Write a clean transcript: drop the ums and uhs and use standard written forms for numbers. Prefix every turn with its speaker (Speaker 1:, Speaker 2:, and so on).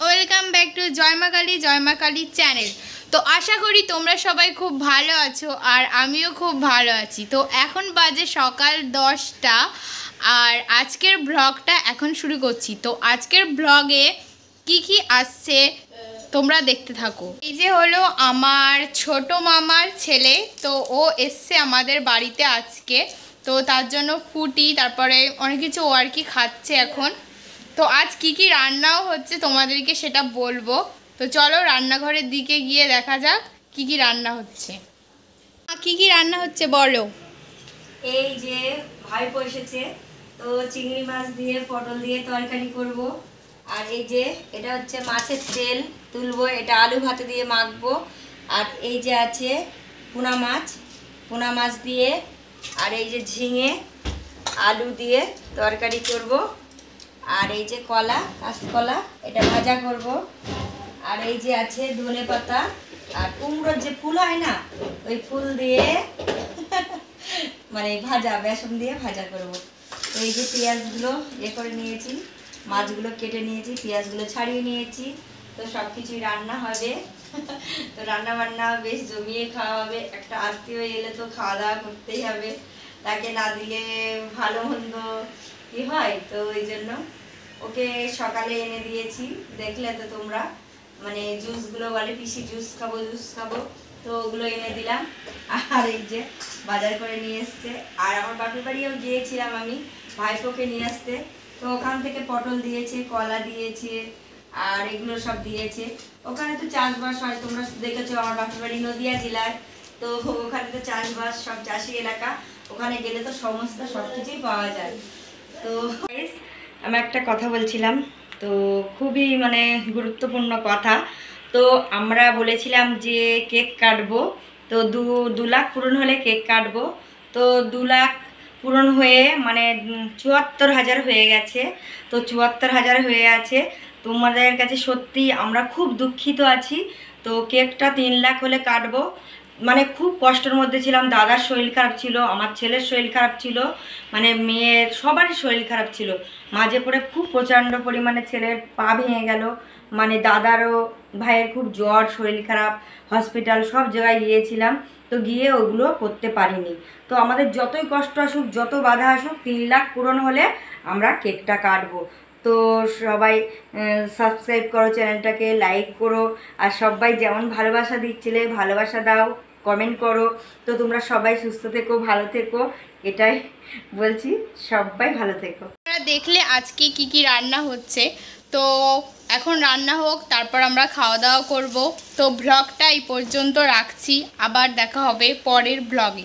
Speaker 1: Welcome back to জয় মা Kali channel. তো আশা করি তোমরা সবাই খুব ভালো আছো আর আমিও খুব ভালো আছি। তো এখন বাজে সকাল 10টা আর আজকের ব্লগটা এখন শুরু করছি। তো আজকের ব্লগে কি আসছে তোমরা দেখতে থাকো। এই যে হলো আমার ছোট মামার ছেলে, তো ও এসছে আমাদের বাড়িতে আজকে। তো তার জন্য ফুটি তারপরে অনেক কিছু ও আর কি খাচ্ছে এখন। তো আজ কি রান্নাও হচ্ছে তোমাদেরকে সেটা বলবো। তো চলো রান্নাঘরের দিকে গিয়ে দেখা যাক কি রান্না হচ্ছে। কি রান্না হচ্ছে বলো।
Speaker 2: এই যে ভাইপো এসেছে, তো চিংড়ি মাছ দিয়ে পটল দিয়ে তরকারি করব। আর এই যে এটা হচ্ছে মাছের তেল তুলবো, এটা আলু ভাতে দিয়ে মাখবো। আর এই যে আছে পোনা মাছ দিয়ে, আর এই যে ঝিঙে আলু দিয়ে তরকারি করব। আর এই যে কাঁচকলা এটা ভাজা করব। আর এই যে আছে ধনে পাতা আর কুমড়োর যে ফুল হয় না, ওই ফুল দিয়ে মানে বেসন দিয়ে ভাজা করব। তো এই যে পেঁয়াজগুলো করে নিয়েছি, মাছগুলো কেটে নিয়েছি, পেঁয়াজগুলো ছাড়িয়ে নিয়েছি। তো সব কিছুই রান্না হবে। তো রান্না বান্না বেশ জমিয়ে খাওয়া হবে। একটা আত্মীয় এলে তো খাওয়া দাওয়া করতেই হবে, তাকে না দিলে ভালো মন্দ কি হয়। তো ওই জন্য ওকে সকালে এনে দিয়েছি, দেখলে তো তোমরা, মানে জুসগুলো বলে পিসি জুস খাবো তো ওগুলো এনে দিলাম। আর এই যে বাজার করে নিয়ে এসছে। আর আমার বাপের বাড়িও গিয়েছিলাম আমি ভাইপোকে নিয়ে আসতে। তো ওখান থেকে পটল দিয়েছে, কলা দিয়েছে, আর এগুলো সব দিয়েছে। ওখানে তো চাষবাস হয়, তোমরা দেখেছো আমার বাপের বাড়ি নদিয়া জেলায়। তো ওখানে তো চাষবাস, সব চাষি এলাকা, ওখানে গেলে তো সমস্ত সব কিছুই পাওয়া যায়। তো আমি একটা কথা বলছিলাম, তো খুবই মানে গুরুত্বপূর্ণ কথা। তো আমরা বলেছিলাম যে কেক কাটবো, তো 2 লাখ পূরণ হলে কেক কাটবো। তো 2 লাখ পূরণ হয়ে মানে 74,000 হয়ে গেছে। তো 74,000 হয়ে আছে। তোমাদের কাছে সত্যি আমরা খুব দুঃখিত আছি। তো কেকটা 3 লাখ হলে কাটবো। মানে খুব কষ্টের মধ্যে ছিলাম, দাদার শরীর খারাপ ছিল, আমার ছেলের শরীর খারাপ ছিল, মানে মেয়ের সবারই শরীর খারাপ ছিল। মাঝে পড়ে খুব প্রচণ্ড পরিমাণে ছেলের পা ভেঙে গেল, মানে দাদারও ভাইয়ের খুব জ্বর, শরীর খারাপ, হসপিটাল সব জায়গায় গিয়েছিলাম। তো গিয়ে ওগুলো করতে পারিনি। তো আমাদের যতই কষ্ট আসুক, যত বাধা আসুক, 3 লাখ পূরণ হলে আমরা কেকটা কাটবো। তো সবাই সাবস্ক্রাইব করো চ্যানেলটাকে, লাইক করো। আর সবাই যেমন ভালোবাসা দিচ্ছিলে ভালোবাসা দাও, কমেন্ট করো। তো তোমরা সবাই সুস্থ থেকো, ভালো থেকো, এটাই বলছি। সবাই ভালো থেকো।
Speaker 1: তোমরা দেখলে আজকে কি রান্না হচ্ছে। তো এখন রান্না হোক, তারপর আমরা খাওয়া দাওয়া করব। তো ব্লগটা এই পর্যন্ত রাখছি, আবার দেখা হবে পরের ব্লগে।